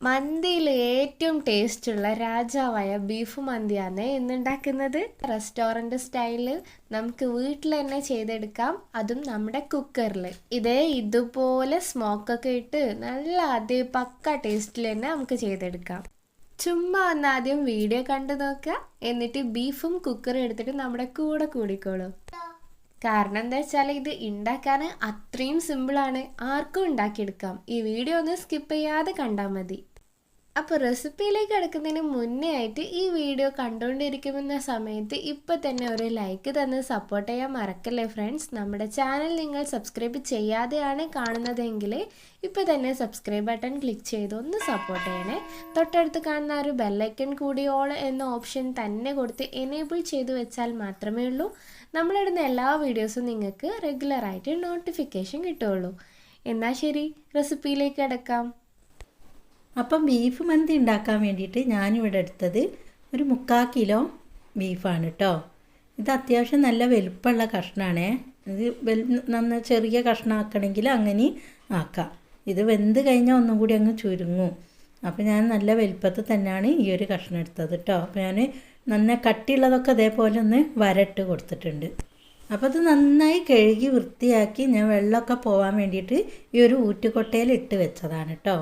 മന്തിയിൽ ഏറ്റവും ടേസ്റ്റുള്ള രാജാവായ ബീഫ് മന്തിയാണ് ഇന്നുണ്ടാക്കുന്നത്. റെസ്റ്റോറൻറ്റ് സ്റ്റൈലിൽ നമുക്ക് വീട്ടിൽ തന്നെ ചെയ്തെടുക്കാം, അതും നമ്മുടെ കുക്കറിൽ. ഇതുപോലെ സ്മോക്കൊക്കെ ഇട്ട് നല്ല പക്ക ടേസ്റ്റിൽ തന്നെ നമുക്ക് ചെയ്തെടുക്കാം. ചുമ്മാ ഒന്ന് ആദ്യം വീഡിയോ കണ്ടു നോക്കുക, എന്നിട്ട് ബീഫും കുക്കറും എടുത്തിട്ട് നമ്മുടെ കൂടെ കൂടിക്കോളൂ. കാരണം എന്താ വെച്ചാൽ ഇത് ഉണ്ടാക്കാൻ അത്രയും സിമ്പിളാണ്, ആർക്കും ഉണ്ടാക്കിയെടുക്കാം. ഈ വീഡിയോ ഒന്ന് സ്കിപ്പ് ചെയ്യാതെ കണ്ടാൽ മതി. അപ്പോൾ റെസിപ്പിയിലേക്ക് കിടക്കുന്നതിന് മുന്നേ ആയിട്ട് ഈ വീഡിയോ കണ്ടുകൊണ്ടിരിക്കുന്ന സമയത്ത് ഇപ്പം തന്നെ ഒരു ലൈക്ക് തന്ന് സപ്പോർട്ട് ചെയ്യാൻ മറക്കല്ലേ ഫ്രണ്ട്സ്. നമ്മുടെ ചാനൽ നിങ്ങൾ സബ്സ്ക്രൈബ് ചെയ്യാതെയാണ് കാണുന്നതെങ്കിൽ ഇപ്പോൾ തന്നെ സബ്സ്ക്രൈബ് ബട്ടൺ ക്ലിക്ക് ചെയ്ത് ഒന്ന് സപ്പോർട്ട് ചെയ്യണേ. തൊട്ടടുത്ത് കാണുന്ന ഒരു ബെല്ലൈക്കൺ കൂടി ഓൾ എന്ന ഓപ്ഷൻ തന്നെ കൊടുത്ത് എനേബിൾ ചെയ്ത് വെച്ചാൽ മാത്രമേ ഉള്ളൂ നമ്മളിടുന്ന എല്ലാ വീഡിയോസും നിങ്ങൾക്ക് റെഗുലറായിട്ട് നോട്ടിഫിക്കേഷൻ കിട്ടുകയുള്ളൂ. എന്നാൽ ശരി, റെസിപ്പിയിലേക്ക് കിടക്കാം. അപ്പം ബീഫ് മന്തി ഉണ്ടാക്കാൻ വേണ്ടിയിട്ട് ഞാനിവിടെ എടുത്തത് ഒരു 3/4 കിലോ ബീഫാണ് കേട്ടോ. ഇത് അത്യാവശ്യം നല്ല വലുപ്പമുള്ള കഷ്ണമാണേ. ഇത് ചെറിയ കഷ്ണമാക്കണമെങ്കിൽ അങ്ങനെ ആക്കാം. ഇത് വെന്ത് കഴിഞ്ഞാൽ ഒന്നും കൂടി അങ്ങ് ചുരുങ്ങും. അപ്പോൾ ഞാൻ നല്ല വലുപ്പത്തിൽ തന്നെയാണ് ഈ ഒരു കഷ്ണം എടുത്തത് കേട്ടോ. അപ്പോൾ ഞാൻ നന്നായി കട്ടിയുള്ളതൊക്കെ അതേപോലെ ഒന്ന് വരട്ട് കൊടുത്തിട്ടുണ്ട്. അപ്പോൾ അത് നന്നായി കഴുകി വൃത്തിയാക്കി ഞാൻ വെള്ളമൊക്കെ പോകാൻ വേണ്ടിയിട്ട് ഈ ഒരു ഊറ്റുകൊട്ടയിൽ ഇട്ട് വെച്ചതാണ് കേട്ടോ.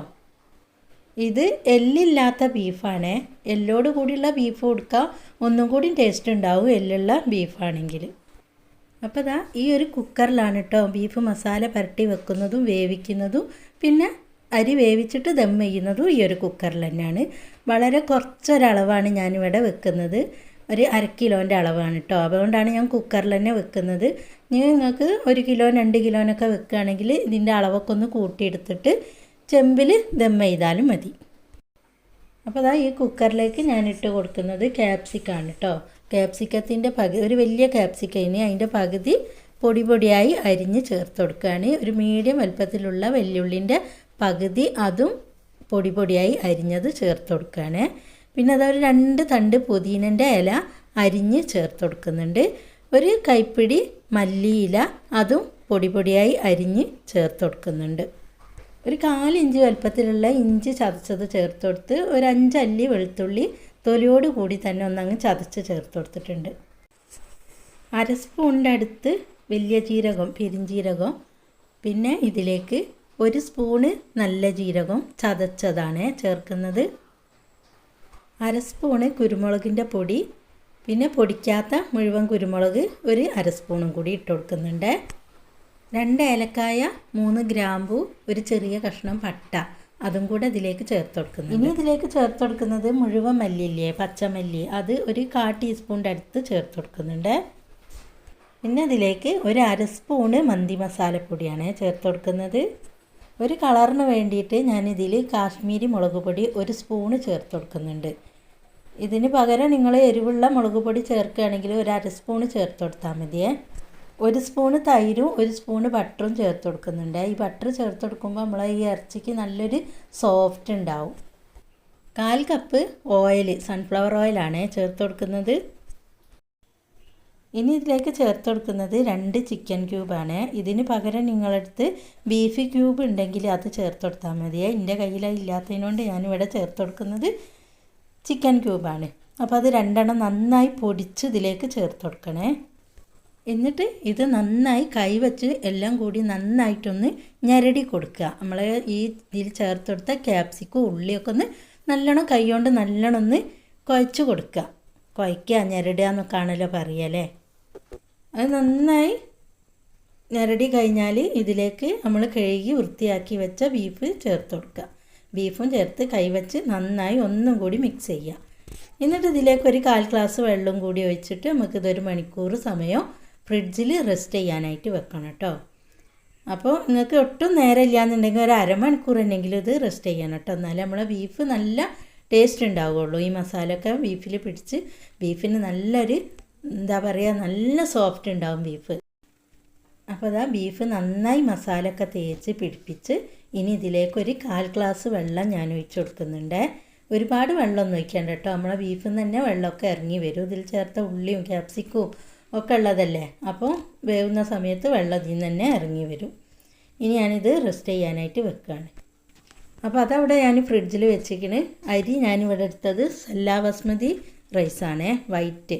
ഇത് എല്ലില്ലാത്ത ബീഫാണേ. എല്ലോട് കൂടിയുള്ള ബീഫ് കൊടുക്കുക, ഒന്നും കൂടി ടേസ്റ്റ് ഉണ്ടാവും എല്ലുള്ള ബീഫാണെങ്കിൽ. അപ്പോൾ ഈ ഒരു കുക്കറിലാണ് കേട്ടോ ബീഫ് മസാല പുരട്ടി വെക്കുന്നതും വേവിക്കുന്നതും പിന്നെ അരി വേവിച്ചിട്ട് ദം ചെയ്യുന്നതും ഈ ഒരു കുക്കറിൽ തന്നെയാണ്. വളരെ കുറച്ചൊരളവാണ് ഞാനിവിടെ വെക്കുന്നത്, ഒരു 1/2 കിലോൻ്റെ അളവാണ് കേട്ടോ. അതുകൊണ്ടാണ് ഞാൻ കുക്കറിൽ തന്നെ വെക്കുന്നത്. നിങ്ങൾക്ക് 1 കിലോ 2 കിലോനൊക്കെ വെക്കുകയാണെങ്കിൽ ഇതിൻ്റെ അളവൊക്കെ ഒന്ന് കൂട്ടിയെടുത്തിട്ട് ചെമ്പിൽ ദം ചെയ്താലും മതി. അപ്പോൾ ഈ കുക്കറിലേക്ക് ഞാൻ ഇട്ട് കൊടുക്കുന്നത് ക്യാപ്സിക്കാണ് കേട്ടോ. ക്യാപ്സിക്കത്തിൻ്റെ ഒരു വലിയ ക്യാപ്സിക്കയിന് അതിൻ്റെ പകുതി പൊടിയായി അരിഞ്ഞ് ചേർത്ത് കൊടുക്കുകയാണ്. ഒരു മീഡിയം വലുപ്പത്തിലുള്ള വെല്ലുള്ളിൻ്റെ പകുതി അതും പൊടിയായി അരിഞ്ഞത് ചേർത്ത് കൊടുക്കുകയാണ്. പിന്നെ അതൊരു 2 തണ്ട് പുതിനൻ്റെ ഇല അരിഞ്ഞ് ചേർത്ത് കൊടുക്കുന്നുണ്ട്. ഒരു കൈപ്പിടി മല്ലിയില അതും പൊടിയായി അരിഞ്ഞ് ചേർത്ത് കൊടുക്കുന്നുണ്ട്. ഒരു 1/4 ഇഞ്ച് വലുപ്പത്തിലുള്ള ഇഞ്ചി ചതച്ചത് ചേർത്ത് കൊടുത്ത് ഒരു 5 അല്ലി വെളുത്തുള്ളി തൊലിയോട് കൂടി തന്നെ ഒന്നങ്ങ് ചതച്ച് ചേർത്ത് കൊടുത്തിട്ടുണ്ട്. 1/2 സ്പൂണിൻ്റെ അടുത്ത് വലിയ ജീരകം പെരിഞ്ജീരകം, പിന്നെ ഇതിലേക്ക് 1 സ്പൂണ് നല്ല ജീരകം ചതച്ചതാണ് ചേർക്കുന്നത്. 1/2 സ്പൂണ് കുരുമുളകിൻ്റെ പൊടി, പിന്നെ പൊടിക്കാത്ത മുഴുവൻ കുരുമുളക് ഒരു 1/2 സ്പൂണും കൂടി ഇട്ട് കൊടുക്കുന്നുണ്ട്. 2 ഏലക്കായ, 3 ഗ്രാമ്പു, ഒരു ചെറിയ കഷ്ണം പട്ട അതും കൂടെ ഇതിലേക്ക് ചേർത്ത് കൊടുക്കുന്നു. ഇനി ഇതിലേക്ക് ചേർത്ത് കൊടുക്കുന്നത് മുഴുവൻ മല്ലിയില്ലേ, പച്ചമല്ലി, അത് ഒരു 1/4 ടീസ്പൂണിൻ്റെ അടുത്ത് ചേർത്ത് കൊടുക്കുന്നുണ്ട്. പിന്നെ അതിലേക്ക് ഒരു 1/2 സ്പൂണ് മന്തി മസാലപ്പൊടിയാണ് ചേർത്ത് കൊടുക്കുന്നത്. ഒരു കളറിന് വേണ്ടിയിട്ട് ഞാനിതിൽ കാശ്മീരി മുളക് പൊടി 1 സ്പൂണ് ചേർത്ത് കൊടുക്കുന്നുണ്ട്. ഇതിന് പകരം നിങ്ങൾ എരിവുള്ള മുളക് പൊടി ചേർക്കുകയാണെങ്കിൽ ഒരു 1/2 സ്പൂണ് ചേർത്ത് കൊടുത്താൽ മതിയേ. 1 സ്പൂണ് തൈരും 1 സ്പൂണ് ബട്ടറും ചേർത്ത് കൊടുക്കുന്നുണ്ട്. ഈ ബട്ടർ ചേർത്ത് കൊടുക്കുമ്പോൾ നമ്മളെ ഈ ഇറച്ചിക്ക് നല്ലൊരു സോഫ്റ്റ് ഉണ്ടാവും. 1/4 കപ്പ് ഓയിൽ, സൺഫ്ലവർ ഓയിലാണ് ചേർത്ത് കൊടുക്കുന്നത്. ഇനി ഇതിലേക്ക് ചേർത്ത് കൊടുക്കുന്നത് 2 ചിക്കൻ ക്യൂബാണ്. ഇതിന് പകരം നിങ്ങളടുത്ത് ബീഫ് ക്യൂബ് ഉണ്ടെങ്കിൽ അത് ചേർത്ത് കൊടുത്താൽ മതിയേ. എൻ്റെ കയ്യിൽ ഇല്ലാത്തതിനോണ്ട് ഞാനിവിടെ ചേർത്ത് കൊടുക്കുന്നത് ചിക്കൻ ക്യൂബാണ്. അപ്പോൾ അത് 2 നന്നായി പൊടിച്ച് ഇതിലേക്ക് ചേർത്ത് കൊടുക്കണേ. എന്നിട്ട് ഇത് നന്നായി കൈവച്ച് എല്ലാം കൂടി നന്നായിട്ടൊന്ന് ഞെരടി കൊടുക്കുക. നമ്മൾ ഈ ഇതിൽ ചേർത്ത് കൊടുത്ത ക്യാപ്സിക്കും ഉള്ളിയൊക്കെ ഒന്ന് നല്ലോണം കൈകൊണ്ട് നല്ലോണം ഒന്ന് കുഴച്ച് കൊടുക്കുക. കുഴയ്ക്കുക, ഞെരടുക എന്നൊക്കെ ആണല്ലോ പറയല്ലേ. അത് നന്നായി ഞെരടി കഴിഞ്ഞാൽ ഇതിലേക്ക് നമ്മൾ കഴുകി വൃത്തിയാക്കി വെച്ച ബീഫ് ചേർത്ത് കൊടുക്കുക. ബീഫും ചേർത്ത് കൈവച്ച് നന്നായി ഒന്നും കൂടി മിക്സ് ചെയ്യുക. എന്നിട്ട് ഇതിലേക്ക് ഒരു 1/4 ഗ്ലാസ് വെള്ളം കൂടി ഒഴിച്ചിട്ട് നമുക്കിതൊരു മണിക്കൂർ സമയം ഫ്രിഡ്ജിൽ റെസ്റ്റ് ചെയ്യാനായിട്ട് വെക്കണം കേട്ടോ. അപ്പോൾ നിങ്ങൾക്ക് ഒട്ടും നേരം ഇല്ലയെന്നുണ്ടെങ്കിൽ ഒരു 1/2 മണിക്കൂർ ഉണ്ടെങ്കിലും ഇത് റെസ്റ്റ് ചെയ്യണം കേട്ടോ. എന്നാലേ നമ്മളെ ബീഫ് നല്ല ടേസ്റ്റ് ഉണ്ടാവുകയുള്ളൂ. ഈ മസാലയൊക്കെ ബീഫിൽ പിടിച്ച് ബീഫിന് നല്ലൊരു നല്ല സോഫ്റ്റ് ഉണ്ടാവും ബീഫ്. അപ്പോൾ ബീഫ് നന്നായി മസാലയൊക്കെ തേച്ച് പിടിപ്പിച്ച് ഇനി ഇതിലേക്കൊരു 1/4 ഗ്ലാസ് വെള്ളം ഞാൻ ഒഴിച്ച് കൊടുക്കുന്നുണ്ട്. ഒരുപാട് വെള്ളമൊന്നും ഒഴിക്കേണ്ട കേട്ടോ. നമ്മളെ ബീഫിൽ നിന്ന് തന്നെ വെള്ളമൊക്കെ ഇറങ്ങി വരും. ഇതിൽ ചേർത്ത ഉള്ളിയും ക്യാപ്സിക്കും ഒക്കെ ഉള്ളതല്ലേ. അപ്പോൾ വേവുന്ന സമയത്ത് വെള്ളം ഇതിൽ നിന്ന് തന്നെ ഇറങ്ങി വരും. ഇനി ഞാനിത് റെസ്റ്റ് ചെയ്യാനായിട്ട് വെക്കുകയാണ്. അപ്പോൾ അതവിടെ ഞാൻ ഫ്രിഡ്ജിൽ വെച്ചിരിക്കണ്. അരി ഞാനിവിടെ എടുത്തത് സെല്ലാ ബസ്മതി റൈസാണ്, വൈറ്റ്.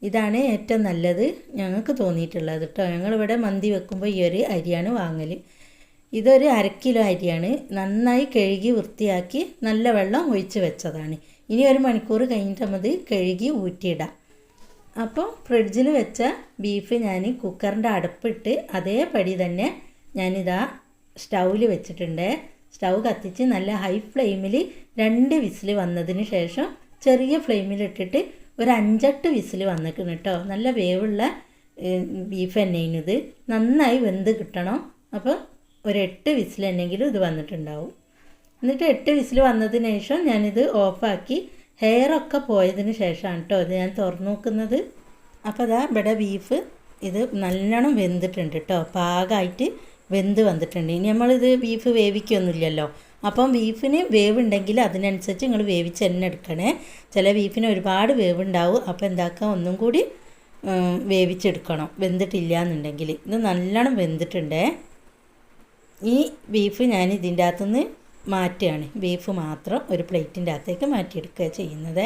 ഇതാണ് ഏറ്റവും നല്ലത് ഞങ്ങൾക്ക് തോന്നിയിട്ടുള്ളത് കേട്ടോ. ഞങ്ങളിവിടെ മന്തി വെക്കുമ്പോൾ ഈ ഒരു അരിയാണ് വാങ്ങൽ. ഇതൊരു 1/2 കിലോ അരിയാണ്. നന്നായി കഴുകി വൃത്തിയാക്കി നല്ല വെള്ളം ഒഴിച്ച് വെച്ചതാണ്. ഇനി 1 മണിക്കൂർ കഴിഞ്ഞിട്ട് നമുക്ക് കഴുകി ഊറ്റിയിടാം. അപ്പോൾ ഫ്രിഡ്ജിൽ വെച്ച ബീഫ് ഞാൻ കുക്കറിൻ്റെ അടുപ്പിട്ട് അതേപടി തന്നെ ഞാനിതാ സ്റ്റൗവിൽ വെച്ചിട്ടുണ്ട്. സ്റ്റൗ കത്തിച്ച് നല്ല ഹൈ ഫ്ലെയിമിൽ 2 വിസിൽ വന്നതിന് ശേഷം ചെറിയ ഫ്ലെയിമിലിട്ടിട്ട് ഒരു 5-8 വിസിൽ വന്നിക്കണം കേട്ടോ. നല്ല വേവുള്ള ബീഫ് തന്നെയാണ് ഇത്. നന്നായി വെന്ത് കിട്ടണം. അപ്പോൾ ഒരു 8 വിസിൽ തന്നെങ്കിലും ഇത് വന്നിട്ടുണ്ടാവും. എന്നിട്ട് 8 വിസിൽ വന്നതിന് ശേഷം ഞാനിത് ഓഫാക്കി ഹെയറൊക്കെ പോയതിന് ശേഷമാണ് കേട്ടോ ഇത് ഞാൻ തുറന്നു നോക്കുന്നത്. അപ്പോൾ അതാ ഇവിടെ ബീഫ് ഇത് നല്ലോണം വെന്തിട്ടുണ്ട് കേട്ടോ. പാകമായിട്ട് വെന്ത് വന്നിട്ടുണ്ട്. ഇനി നമ്മളിത് ബീഫ് വേവിക്കൊന്നുമില്ലല്ലോ. അപ്പം ബീഫിന് വേവുണ്ടെങ്കിൽ അതിനനുസരിച്ച് നിങ്ങൾ വേവിച്ച് തന്നെ എടുക്കണേ. ചില ബീഫിന് ഒരുപാട് വേവുണ്ടാവും. അപ്പോൾ എന്താക്കുക, ഒന്നും കൂടി വേവിച്ചെടുക്കണം വെന്തിട്ടില്ല എന്നുണ്ടെങ്കിൽ. ഇത് നല്ലോണം വെന്തിട്ടുണ്ടേ. ഈ ബീഫ് ഞാൻ ഇതിൻ്റെ അകത്തുനിന്ന് മാറ്റുകയാണ്. ബീഫ് മാത്രം ഒരു പ്ലേറ്റിൻ്റെ അകത്തേക്ക് മാറ്റിയെടുക്കുക ചെയ്യുന്നത്.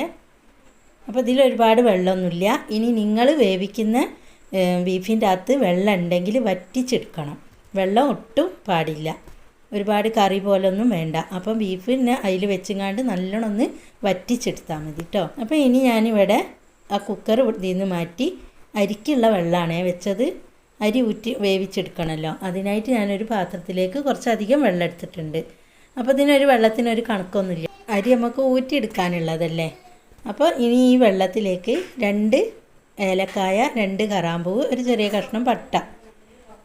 അപ്പോൾ ഇതിലൊരുപാട് വെള്ളമൊന്നുമില്ല. ഇനി നിങ്ങൾ വേവിക്കുന്ന ബീഫിൻ്റെ അകത്ത് വെള്ളം ഉണ്ടെങ്കിൽ വറ്റിച്ചെടുക്കണം. വെള്ളം ഒട്ടും പാടില്ല. ഒരുപാട് കറി പോലൊന്നും വേണ്ട. അപ്പം ബീഫിനെ അതിൽ വെച്ചങ്ങാണ്ട് നല്ലോണം ഒന്ന് വറ്റിച്ചെടുത്താൽ മതി കേട്ടോ. അപ്പോൾ ഇനി ഞാനിവിടെ ആ കുക്കർ ഇതിൽ നിന്ന് മാറ്റി അരിക്കുള്ള വെള്ളമാണ് വെച്ചത്. അരി ഊറ്റി വേവിച്ചെടുക്കണമല്ലോ. അതിനായിട്ട് ഞാനൊരു പാത്രത്തിലേക്ക് കുറച്ചധികം വെള്ളം എടുത്തിട്ടുണ്ട്. അപ്പോൾ ഇതിനൊരു വെള്ളത്തിനൊരു കണക്കൊന്നുമില്ല. അരി നമുക്ക് ഊറ്റിയെടുക്കാനുള്ളതല്ലേ. അപ്പോൾ ഇനി ഈ വെള്ളത്തിലേക്ക് 2 ഏലക്കായ, 2 കറാമ്പൂവ്, ഒരു ചെറിയ കഷ്ണം പട്ട,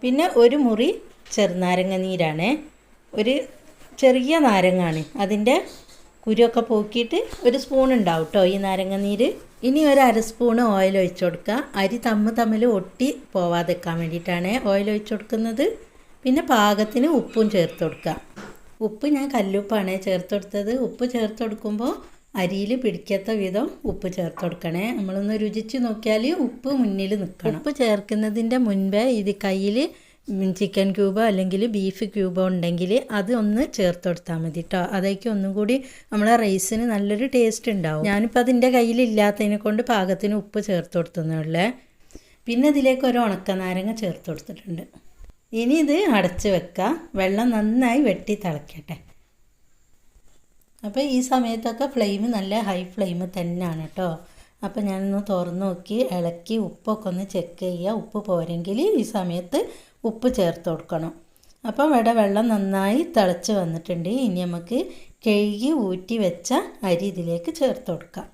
പിന്നെ ഒരു മുറി ചെറുനാരങ്ങ നീരാണ്. ഒരു ചെറിയ നാരങ്ങാണ്. അതിൻ്റെ കുരുവൊക്കെ പോക്കിയിട്ട് ഒരു സ്പൂൺ ഉണ്ടാവും കേട്ടോ ഈ നാരങ്ങ നീര്. ഇനി ഒരു 1/2 സ്പൂൺ ഓയിൽ ഒഴിച്ച് കൊടുക്കുക. അരി തമ്മിൽ ഒട്ടി പോവാതെക്കാൻ വേണ്ടിയിട്ടാണ് ഓയിൽ ഒഴിച്ച് കൊടുക്കുന്നത്. പിന്നെ പാകത്തിന് ഉപ്പും ചേർത്ത് കൊടുക്കുക. ഉപ്പ് ഞാൻ കല്ലുപ്പാണ് ചേർത്ത് കൊടുത്തത്. ഉപ്പ് ചേർത്ത് കൊടുക്കുമ്പോൾ അരിയിൽ പിടിക്കാത്ത വിധം ഉപ്പ് ചേർത്ത് കൊടുക്കണേ. നമ്മളൊന്ന് രുചിച്ച് നോക്കിയാൽ ഉപ്പ് മുന്നിൽ നിൽക്കണം. ഉപ്പ് ചേർക്കുന്നതിൻ്റെ മുൻപേ ഇത് കയ്യിൽ ചിക്കൻ ക്യൂബോ അല്ലെങ്കിൽ ബീഫ് ക്യൂബോ ഉണ്ടെങ്കിൽ അത് ഒന്ന് ചേർത്ത് കൊടുത്താൽ മതി കേട്ടോ. അതൊക്കെ ഒന്നും കൂടി നമ്മളെ റൈസിന് നല്ലൊരു ടേസ്റ്റ് ഉണ്ടാവും. ഞാനിപ്പോൾ അതിൻ്റെ കയ്യിലില്ലാത്തതിനെ കൊണ്ട് പാകത്തിന് ഉപ്പ് ചേർത്ത് കൊടുത്തുന്നുള്ളേ. പിന്നെ ഇതിലേക്ക് ഒരു ഉണക്കനാരങ്ങ ചേർത്ത് കൊടുത്തിട്ടുണ്ട്. ഇനി ഇത് അടച്ച് വെക്കുക. വെള്ളം നന്നായി വെട്ടി തിളക്കട്ടെ. അപ്പോൾ ഈ സമയത്തൊക്കെ ഫ്ലെയിം നല്ല ഹൈ ഫ്ലെയിം തന്നെയാണ് കേട്ടോ. അപ്പോൾ ഞാനൊന്ന് തുറന്ന് നോക്കി ഇളക്കി ഉപ്പൊക്കെ ഒന്ന് ചെക്ക് ചെയ്യുക. ഉപ്പ് പോരെങ്കിൽ ഈ സമയത്ത് ഉപ്പ് ചേർത്ത് കൊടുക്കണം. അപ്പോൾ ഇവിടെ വെള്ളം നന്നായി തിളച്ച് വന്നിട്ടുണ്ട്. ഇനി നമുക്ക് കഴുകി ഊറ്റി വെച്ച അരി ഇതിലേക്ക് ചേർത്ത് കൊടുക്കാം.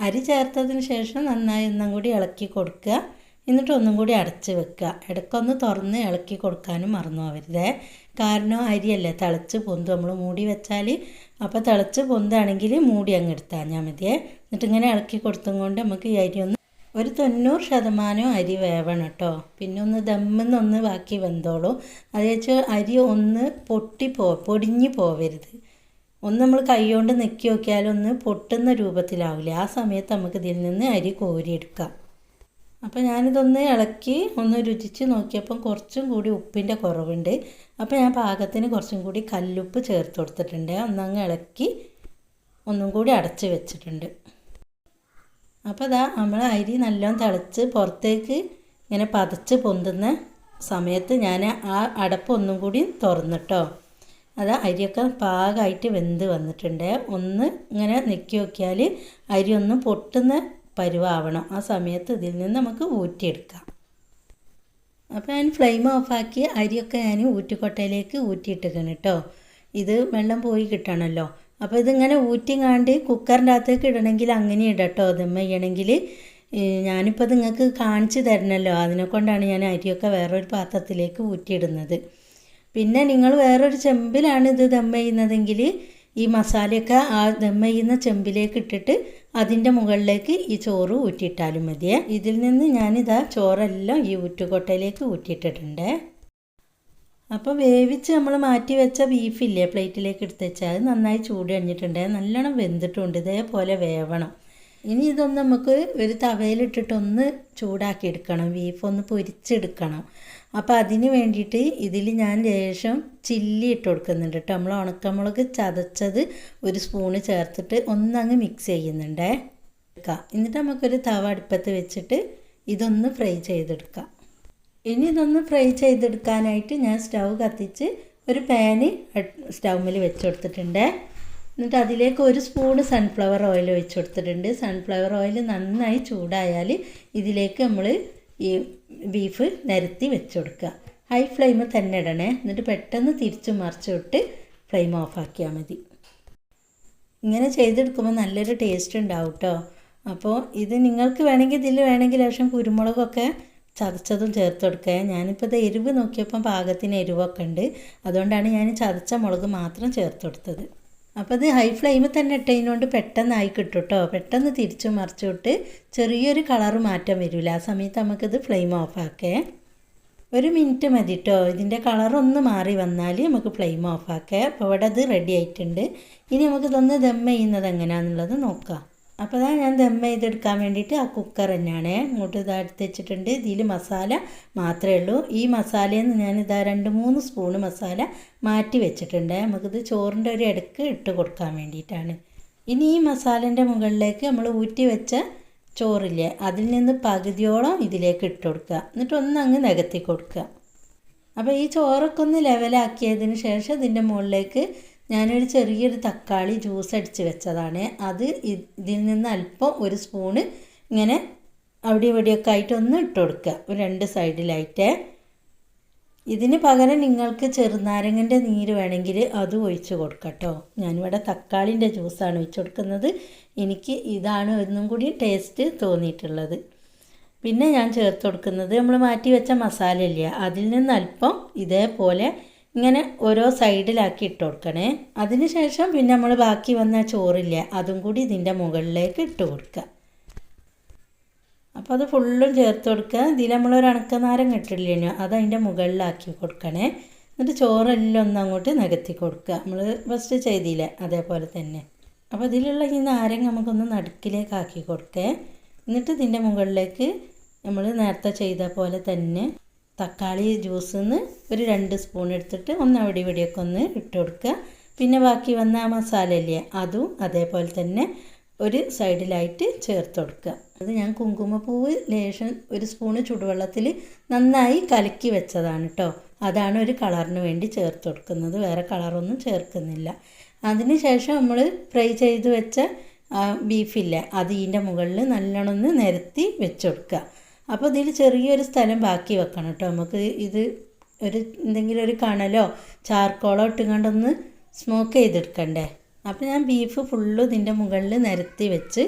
അരി ചേർത്തതിന് ശേഷം നന്നായി ഒന്നും കൂടി ഇളക്കി കൊടുക്കുക. എന്നിട്ട് ഒന്നും കൂടി അടച്ച് വെക്കുക. ഇടയ്ക്കൊന്ന് തുറന്ന് ഇളക്കി കൊടുക്കാനും മറന്നു പോകരുതേ. കാരണം അരിയല്ലേ തിളച്ച് പൊന്തും നമ്മൾ മൂടി വെച്ചാൽ. അപ്പോൾ തിളച്ച് പൊന്താണെങ്കിൽ മൂടി അങ്ങ് എടുത്താൽ ഞാൻ മതിയേ. എന്നിട്ട് ഇങ്ങനെ ഇളക്കി കൊടുത്തും കൊണ്ട് നമുക്ക് ഈ അരി ഒന്ന് ഒരു 90% അരി വേവണം കേട്ടോ. പിന്നെ ഒന്ന് ദമ്മെന്നൊന്ന് ബാക്കി വെന്തോളൂ. അത് വെച്ച് അരി ഒന്ന് പൊടിഞ്ഞു പോവരുത്. ഒന്ന് നമ്മൾ കൈ കൊണ്ട് നെക്കി നോക്കിയാലൊന്ന് പൊട്ടുന്ന രൂപത്തിലാവില്ല. ആ സമയത്ത് നമുക്ക് ഇതിൽ നിന്ന് അരി കോരിയെടുക്കാം. അപ്പോൾ ഞാനിതൊന്ന് ഇളക്കി ഒന്ന് രുചിച്ച് നോക്കിയപ്പം കുറച്ചും കൂടി ഉപ്പിൻ്റെ കുറവുണ്ട്. അപ്പോൾ ഞാൻ പാകത്തിന് കുറച്ചും കൂടി കല്ലുപ്പ് ചേർത്ത് കൊടുത്തിട്ടുണ്ട്. ഒന്നങ്ങ് ഇളക്കി ഒന്നും കൂടി അടച്ച് വെച്ചിട്ടുണ്ട്. അപ്പോൾ ഇതാ നമ്മൾ അരി നല്ലോണം തിളച്ച് പുറത്തേക്ക് ഇങ്ങനെ പതച്ച് പൊന്തുന്ന സമയത്ത് ഞാൻ ആ അടപ്പ് ഒന്നും കൂടി തുറന്നിട്ടോ. അത് അരിയൊക്കെ പാകമായിട്ട് വെന്ത് വന്നിട്ടുണ്ട്. ഒന്ന് ഇങ്ങനെ നെക്കി നോക്കിയാൽ അരി ഒന്ന് പൊട്ടുന്ന പരുവാവണം. ആ സമയത്ത് ഇതിൽ നിന്ന് നമുക്ക് ഊറ്റിയെടുക്കാം. അപ്പോൾ ഞാൻ ഫ്ലെയിം ഓഫാക്കി അരിയൊക്കെ ഞാൻ ഊറ്റിക്കൊട്ടയിലേക്ക് ഊറ്റിയിട്ടിരിക്കണം കേട്ടോ. ഇത് വെള്ളം പോയി കിട്ടണമല്ലോ. അപ്പോൾ ഇതിങ്ങനെ ഊറ്റിങ്ങാണ്ട് കുക്കറിൻ്റെ അകത്തേക്ക് ഇടണമെങ്കിൽ അങ്ങനെ ഇടട്ടോ. ദം ചെയ്യണമെങ്കിൽ ഞാനിപ്പോൾ നിങ്ങൾക്ക് കാണിച്ച് തരണമല്ലോ. അതിനെക്കൊണ്ടാണ് ഞാൻ അരിയൊക്കെ വേറൊരു പാത്രത്തിലേക്ക് ഊറ്റിയിടുന്നത്. പിന്നെ നിങ്ങൾ വേറൊരു ചെമ്പിലാണ് ഇത് ദം ചെയ്യുന്നതെങ്കിൽ ഈ മസാലയൊക്കെ ആ ദം ചെയ്യുന്ന ചെമ്പിലേക്ക് ഇട്ടിട്ട് അതിൻ്റെ മുകളിലേക്ക് ഈ ചോറ് ഊറ്റിയിട്ടാലും മതിയേ. ഇതിൽ നിന്ന് ഞാനിതാ ചോറെല്ലാം ഈ ഊറ്റുകൊട്ടയിലേക്ക് ഊറ്റിയിട്ടിട്ടുണ്ട്. അപ്പോൾ വേവിച്ച് നമ്മൾ മാറ്റി വെച്ച ബീഫില്ലേ പ്ലേറ്റിലേക്ക് എടുത്ത് വെച്ചാൽ അത് നന്നായി ചൂട് കഴിഞ്ഞിട്ടുണ്ട്. നല്ലോണം വെന്തിട്ടുണ്ട്. ഇതേപോലെ വേവണം. ഇനി ഇതൊന്ന് നമുക്ക് ഒരു തവയിലിട്ടിട്ടൊന്ന് ചൂടാക്കി എടുക്കണം, ബീഫ് ഒന്ന് പൊരിച്ചെടുക്കണം. അപ്പോൾ അതിന് വേണ്ടിയിട്ട് ഇതിൽ ഞാൻ ലേശം ചില്ലി ഇട്ട് കൊടുക്കുന്നുണ്ട് കേട്ടോ. നമ്മൾ ഉണക്കമുളക് ചതച്ചത് ഒരു സ്പൂണ് ചേർത്തിട്ട് ഒന്നങ്ങ് മിക്സ് ചെയ്യുന്നുണ്ടേ. എന്നിട്ട് നമുക്കൊരു തവ അടുപ്പത്ത് വെച്ചിട്ട് ഇതൊന്ന് ഫ്രൈ ചെയ്തെടുക്കാം. ഇനി ഇതൊന്ന് ഫ്രൈ ചെയ്തെടുക്കാനായിട്ട് ഞാൻ സ്റ്റൗ കത്തിച്ച് ഒരു പാന് സ്റ്റൗവിൽ വെച്ച് കൊടുത്തിട്ടുണ്ട്. എന്നിട്ട് അതിലേക്ക് ഒരു സ്പൂണ് സൺഫ്ലവർ ഓയിൽ ഒഴിച്ച് കൊടുത്തിട്ടുണ്ട്. സൺഫ്ലവർ ഓയിൽ നന്നായി ചൂടായാൽ ഇതിലേക്ക് നമ്മൾ ഈ ബീഫ് നിരത്തി വെച്ച് കൊടുക്കുക. ഹൈ ഫ്ലെയിമിൽ തന്നെ ഇടണേ. എന്നിട്ട് പെട്ടെന്ന് തിരിച്ചു മറിച്ച് വിട്ട് ഫ്ലെയിം ഓഫാക്കിയാൽ മതി. ഇങ്ങനെ ചെയ്തെടുക്കുമ്പോൾ നല്ലൊരു ടേസ്റ്റ് ഉണ്ടാവും കേട്ടോ. അപ്പോൾ ഇത് നിങ്ങൾക്ക് വേണമെങ്കിൽ ഇതിൽ വേണമെങ്കിൽ ലേശം കുരുമുളകൊക്കെ ചതച്ചതും ചേർത്ത് കൊടുക്കുക. ഞാനിപ്പോൾ ഇത് എരിവ് നോക്കിയപ്പം പാകത്തിന് എരിവൊക്കെ ഉണ്ട്, അതുകൊണ്ടാണ് ഞാൻ ചതച്ച മുളക് മാത്രം ചേർത്ത് കൊടുത്തത്. അപ്പോൾ ഇത് ഹൈ ഫ്ലെയിമിൽ തന്നെ ഇട്ടതിനോണ്ട് പെട്ടെന്നായി കിട്ടും കേട്ടോ. പെട്ടെന്ന് തിരിച്ചു മറിച്ചു വിട്ട് ചെറിയൊരു കളറ് മാറ്റം വരില്ല. ആ സമയത്ത് നമുക്കിത് ഫ്ലെയിം ഓഫാക്കേ. 1 മിനിറ്റ് മതി കേട്ടോ. ഇതിൻ്റെ കളറൊന്ന് മാറി വന്നാൽ നമുക്ക് ഫ്ലെയിം ഓഫാക്കേ. അപ്പോൾ ഇവിടെ അത് റെഡി ആയിട്ടുണ്ട്. ഇനി നമുക്കിതൊന്ന് ദം ചെയ്യുന്നത് എങ്ങനെയാണെന്നുള്ളത് നോക്കാം. അപ്പോൾ അതാ ഞാൻ ദം ചെയ്തെടുക്കാൻ വേണ്ടിയിട്ട് ആ കുക്കർ തന്നെയാണ് ഇങ്ങോട്ട് എടുത്ത് വെച്ചിട്ടുണ്ട്. ഇതിൽ മസാല മാത്രമേ ഉള്ളൂ. ഈ മസാലയിൽ നിന്ന് ഞാനിതാ 2-3 സ്പൂണ് മസാല മാറ്റി വെച്ചിട്ടുണ്ട്. നമുക്കിത് ചോറിൻ്റെ ഒരു ഇടയ്ക്ക് ഇട്ട് കൊടുക്കാൻ വേണ്ടിയിട്ടാണ്. ഇനി ഈ മസാലേൻ്റെ മുകളിലേക്ക് നമ്മൾ ഊറ്റി വെച്ച ചോറില്ലേ, അതിൽ നിന്ന് പകുതിയോളം ഇതിലേക്ക് ഇട്ട് കൊടുക്കുക. എന്നിട്ട് ഒന്നങ്ങ് നികത്തി കൊടുക്കുക. അപ്പോൾ ഈ ചോറൊക്കെ ഒന്ന് ലെവലാക്കിയതിന് ശേഷം ഇതിൻ്റെ മുകളിലേക്ക് ഞാനൊരു ചെറിയൊരു തക്കാളി ജ്യൂസ് അടിച്ച് വെച്ചതാണ്. അത് ഇതിൽ നിന്ന് അല്പം 1 സ്പൂണ് ഇങ്ങനെ അവിടെ ഇവിടെയൊക്കെ ആയിട്ട് ഒന്ന് ഇട്ട് കൊടുക്കുക, 2 സൈഡിലായിട്ട്. ഇതിന് പകരം നിങ്ങൾക്ക് ചെറുനാരങ്ങൻ്റെ നീര് വേണമെങ്കിൽ അത് ഒഴിച്ച് കൊടുക്കാം കേട്ടോ. ഞാനിവിടെ തക്കാളിൻ്റെ ജ്യൂസാണ് ഒഴിച്ച് കൊടുക്കുന്നത്. എനിക്ക് ഇതാണ് ഒന്നും കൂടി ടേസ്റ്റ് തോന്നിയിട്ടുള്ളത്. പിന്നെ ഞാൻ ചേർത്ത് കൊടുക്കുന്നത് നമ്മൾ മാറ്റി വെച്ച മസാല ഇല്ല, അതിൽ നിന്ന് അല്പം ഇതേപോലെ ഇങ്ങനെ ഓരോ സൈഡിലാക്കി ഇട്ട് കൊടുക്കണേ. അതിന് ശേഷം പിന്നെ നമ്മൾ ബാക്കി വന്ന ചോറില്ല, അതും കൂടി ഇതിൻ്റെ മുകളിലേക്ക് ഇട്ട് കൊടുക്കുക. അപ്പോൾ അത് ഫുള്ളും ചേർത്ത് കൊടുക്കുക. ഇതിൽ നമ്മളൊരു ഉണക്കനാരങ്ങ ഇട്ടില്ലേനോ, അത് അതിൻ്റെ മുകളിലാക്കി കൊടുക്കണേ. എന്നിട്ട് ചോറെല്ലാം ഒന്ന് അങ്ങോട്ട് നികത്തി കൊടുക്കുക. നമ്മൾ ഫസ്റ്റ് ചെയ്തില്ലേ അതേപോലെ തന്നെ. അപ്പോൾ ഇതിലുള്ള ഈ നാരങ്ങ നമുക്കൊന്ന് നടുക്കിലേക്ക് ആക്കി കൊടുക്കേ. എന്നിട്ട് ഇതിൻ്റെ മുകളിലേക്ക് നമ്മൾ നേരത്തെ ചെയ്ത പോലെ തന്നെ തക്കാളി ജ്യൂസിൽ നിന്ന് ഒരു 2 സ്പൂൺ എടുത്തിട്ട് ഒന്ന് അവിടെ ഇവിടെയൊക്കെ ഒന്ന് ഇട്ട് കൊടുക്കുക. പിന്നെ ബാക്കി വന്ന ആ മസാല ഇല്ലേ, അതും അതേപോലെ തന്നെ ഒരു സൈഡിലായിട്ട് ചേർത്ത് കൊടുക്കുക. അത് ഞാൻ കുങ്കുമപ്പൂവ് ലേശം 1 സ്പൂണ് ചുടുവെള്ളത്തിൽ നന്നായി കലക്കി വെച്ചതാണ് കേട്ടോ. അതാണ് ഒരു കളറിന് വേണ്ടി ചേർത്ത് കൊടുക്കുന്നത്, വേറെ കളറൊന്നും ചേർക്കുന്നില്ല. അതിന് ശേഷം നമ്മൾ ഫ്രൈ ചെയ്ത് വെച്ച ബീഫില്ലേ, അത് ഇതിൻ്റെ മുകളിൽ നല്ലോണം ഒന്ന് നിരത്തി വെച്ച് കൊടുക്കുക. അപ്പോൾ ഇതിൽ ചെറിയൊരു സ്ഥലം ബാക്കി വെക്കണം കേട്ടോ. നമുക്ക് ഇത് എന്തെങ്കിലും ഒരു കണലോ ചാർക്കോളോ ഇട്ടുകൊണ്ടൊന്ന് സ്മോക്ക് ചെയ്തെടുക്കണ്ടേ. അപ്പോൾ ഞാൻ ബീഫ് ഫുള്ളും ഇതിൻ്റെ മുകളിൽ നിരത്തി വെച്ച്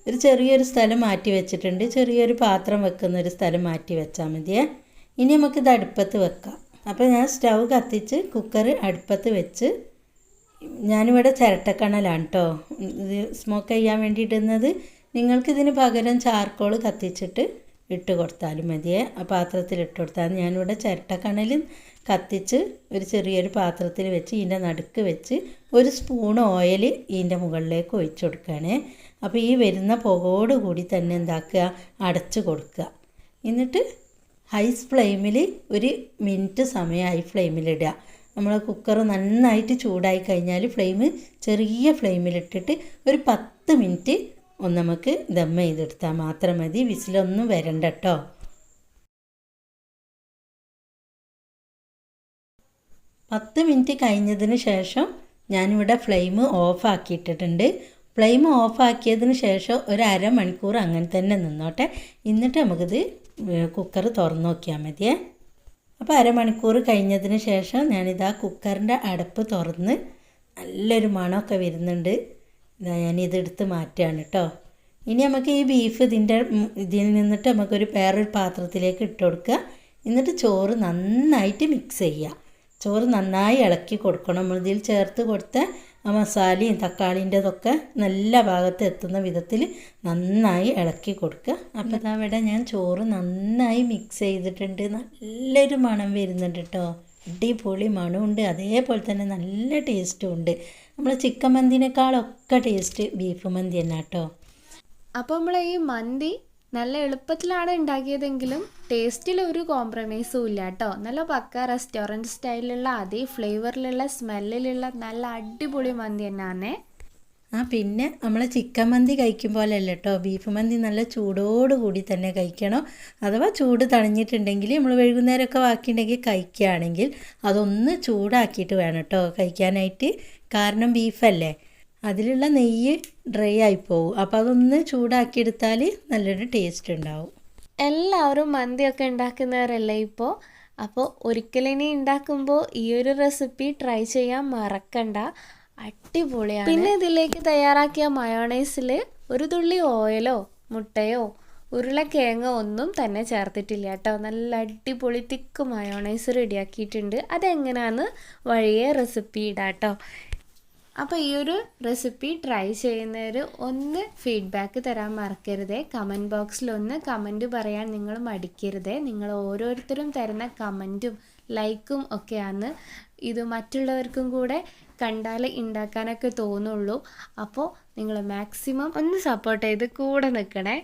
ഒരു ചെറിയൊരു സ്ഥലം മാറ്റി വെച്ചിട്ടുണ്ട്. ചെറിയൊരു പാത്രം വെക്കുന്ന ഒരു സ്ഥലം മാറ്റി വെച്ചാൽ മതിയേ. ഇനി നമുക്കിത് അടുപ്പത്ത് വെക്കാം. അപ്പോൾ ഞാൻ സ്റ്റൗ കത്തിച്ച് കുക്കർ അടുപ്പത്ത് വെച്ച്, ഞാനിവിടെ ചിരട്ടക്കണലാണ് കേട്ടോ ഇത് സ്മോക്ക് ചെയ്യാൻ വേണ്ടിയിടുന്നത്. നിങ്ങൾക്കിതിന് പകരം ചാർക്കോൾ കത്തിച്ചിട്ട് ഇട്ട് കൊടുത്താലും മതിയേ. ആ പാത്രത്തിൽ ഇട്ട് കൊടുത്താൽ ഞാനിവിടെ ചിരട്ടക്കണൽ കത്തിച്ച് ഒരു ചെറിയൊരു പാത്രത്തിൽ വെച്ച് ഇതിൻ്റെ നടുക്ക് വെച്ച് 1 സ്പൂൺ ഓയിൽ ഇതിൻ്റെ മുകളിലേക്ക് ഒഴിച്ച് കൊടുക്കുകയാണ്. അപ്പോൾ ഈ വരുന്ന പുകയോട് കൂടി തന്നെ എന്താക്കുക, അടച്ച് കൊടുക്കുക. എന്നിട്ട് ഹൈ ഫ്ലെയിമിൽ 1 മിനിറ്റ് സമയം ഹൈ ഫ്ലെയിമിലിടുക. നമ്മൾ കുക്കർ നന്നായിട്ട് ചൂടായി കഴിഞ്ഞാൽ ചെറിയ ഫ്ലെയിമിലിട്ടിട്ട് ഒരു 10 മിനിറ്റ് ഒന്ന് നമുക്ക് ദം ചെയ്തെടുത്താൽ മാത്രം മതി. വിസിലൊന്നും വരണ്ട കേട്ടോ. 10 മിനിറ്റ് കഴിഞ്ഞതിന് ശേഷം ഞാനിവിടെ ഫ്ലെയിം ഓഫാക്കിയിട്ടിട്ടുണ്ട്. ഫ്ലെയിം ഓഫാക്കിയതിന് ശേഷം ഒരു അരമണിക്കൂർ അങ്ങനെ തന്നെ നിന്നോട്ടെ. എന്നിട്ട് നമുക്കിത് കുക്കർ തുറന്ന് നോക്കിയാൽ മതിയേ. അപ്പോൾ അരമണിക്കൂർ കഴിഞ്ഞതിന് ശേഷം ഞാനിതാ കുക്കറിൻ്റെ അടപ്പ് തുറന്ന് നല്ലൊരു മണമൊക്കെ വരുന്നുണ്ട്. ഞാനിതെടുത്ത് മാറ്റുകയാണ് കേട്ടോ. ഇനി നമുക്ക് ഈ ബീഫ് ഇതിൽ നിന്നിട്ട് നമുക്കൊരു വേറൊരു പാത്രത്തിലേക്ക് ഇട്ട് കൊടുക്കുക. എന്നിട്ട് ചോറ് നന്നായിട്ട് മിക്സ് ചെയ്യുക. ചോറ് നന്നായി ഇളക്കി കൊടുക്കണം. നമ്മളിതിൽ ചേർത്ത് കൊടുത്ത ആ മസാലയും തക്കാളീൻ്റെതൊക്കെ നല്ല ഭാഗത്ത് എത്തുന്ന വിധത്തിൽ നന്നായി ഇളക്കി കൊടുക്കുക. അപ്പോൾ അതവിടെ ഞാൻ ചോറ് നന്നായി മിക്സ് ചെയ്തിട്ടുണ്ട്. നല്ലൊരു മണം വരുന്നുണ്ട് കേട്ടോ. അടിപൊളി മണമുണ്ട്, അതേപോലെ തന്നെ നല്ല ടേസ്റ്റും ഉണ്ട്. നമ്മൾ ചിക്കൻ മന്തിനേക്കാളൊക്കെ ടേസ്റ്റ് ബീഫ് മന്തി തന്നെ കേട്ടോ. അപ്പോൾ നമ്മൾ ഈ മന്തി നല്ല എളുപ്പത്തിലാണ് ഉണ്ടാക്കിയതെങ്കിലും ടേസ്റ്റിൽ ഒരു കോംപ്രമൈസും ഇല്ല കേട്ടോ. നല്ല പക്ക റെസ്റ്റോറൻറ്റ് സ്റ്റൈലിലുള്ള അതേ ഫ്ലേവറിലുള്ള സ്മെല്ലിലുള്ള നല്ല അടിപൊളി മന്തി തന്നെയാണേ. പിന്നെ നമ്മൾ ചിക്കൻ മന്തി കഴിക്കും പോലെ അല്ല കേട്ടോ, ബീഫ് മന്തി നല്ല ചൂടോട് കൂടി തന്നെ കഴിക്കണം. അഥവാ ചൂട് തണിഞ്ഞിട്ടുണ്ടെങ്കിൽ നമ്മൾ വൈകുന്നേരമൊക്കെ ബാക്കിയുണ്ടെങ്കിൽ കഴിക്കുകയാണെങ്കിൽ അതൊന്ന് ചൂടാക്കിയിട്ട് വേണം കേട്ടോ കഴിക്കാനായിട്ട്. കാരണം ബീഫല്ലേ, അതിലുള്ള നെയ്യ് ഡ്രൈ ആയിപ്പോവും. അപ്പോൾ അതൊന്ന് ചൂടാക്കിയെടുത്താൽ നല്ലൊരു ടേസ്റ്റ് ഉണ്ടാവും. എല്ലാവരും മന്തിയൊക്കെ ഉണ്ടാക്കുന്നവരല്ലേ ഇപ്പോൾ. അപ്പോൾ ഒരിക്കലിനി ഉണ്ടാക്കുമ്പോൾ ഈ ഒരു റെസിപ്പി ട്രൈ ചെയ്യാൻ മറക്കണ്ട, അടിപൊളിയാണ്. പിന്നെ ഇതിലേക്ക് തയ്യാറാക്കിയ മയോണൈസിൽ ഒരു തുള്ളി ഓയിലോ മുട്ടയോ ഉരുളക്കിഴങ്ങോ ഒന്നും തന്നെ ചേർത്തിട്ടില്ല കേട്ടോ. നല്ല അടിപൊളി തിക്ക് മയോണൈസ് റെഡിയാക്കിയിട്ടുണ്ട്. അതെങ്ങനെയാണെന്ന് വഴിയെ റെസിപ്പി ഇടാം കേട്ടോ. അപ്പോൾ ഈ ഒരു റെസിപ്പി ട്രൈ ചെയ്യുന്നവർ ഒന്ന് ഫീഡ്ബാക്ക് തരാൻ മറക്കരുതേ. കമൻറ്റ് ബോക്സിൽ ഒന്ന് കമൻറ്റ് പറയാൻ നിങ്ങൾ മടിക്കരുതേ. നിങ്ങൾ ഓരോരുത്തരും തരുന്ന കമൻറ്റും ലൈക്കും ഒക്കെയാണ് ഇത് മറ്റുള്ളവർക്കും കൂടെ കണ്ടാൽ ഉണ്ടാക്കാനൊക്കെ തോന്നുള്ളൂ. അപ്പോൾ നിങ്ങൾ മാക്സിമം ഒന്ന് സപ്പോർട്ട് ചെയ്ത് കൂടെ നിൽക്കണേ.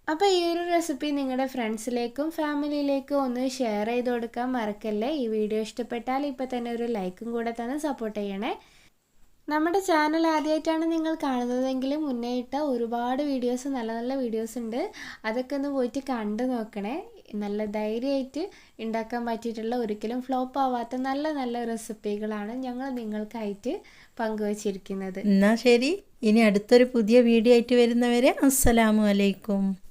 അപ്പോൾ ഈ ഒരു റെസിപ്പി നിങ്ങളുടെ ഫ്രണ്ട്സിലേക്കും ഫാമിലിയിലേക്കും ഒന്ന് ഷെയർ ചെയ്ത് കൊടുക്കാൻ മറക്കല്ലേ. ഈ വീഡിയോ ഇഷ്ടപ്പെട്ടാൽ ഇപ്പോൾ തന്നെ ഒരു ലൈക്കും കൂടെ തന്നെ സപ്പോർട്ട് ചെയ്യണേ. നമ്മുടെ ചാനൽ ആദ്യമായിട്ടാണ് നിങ്ങൾ കാണുന്നതെങ്കിൽ മുന്നേ ഇട്ട ഒരുപാട് വീഡിയോസ്, നല്ല നല്ല വീഡിയോസ് ഉണ്ട്. അതൊക്കെ ഒന്ന് പോയിട്ട് കണ്ടു നോക്കണേ. നല്ല ധൈര്യമായിട്ട് ഉണ്ടാക്കാൻ പറ്റിയിട്ടുള്ള, ഒരിക്കലും ഫ്ലോപ്പ് ആവാത്ത നല്ല നല്ല റെസിപ്പികളാണ് ഞങ്ങൾ നിങ്ങൾക്കായിട്ട് പങ്കുവച്ചിരിക്കുന്നത്. എന്നാൽ ശരി, ഇനി അടുത്തൊരു പുതിയ വീഡിയോ ആയിട്ട് വരുന്നവരെ അസ്സലാമു അലൈക്കും.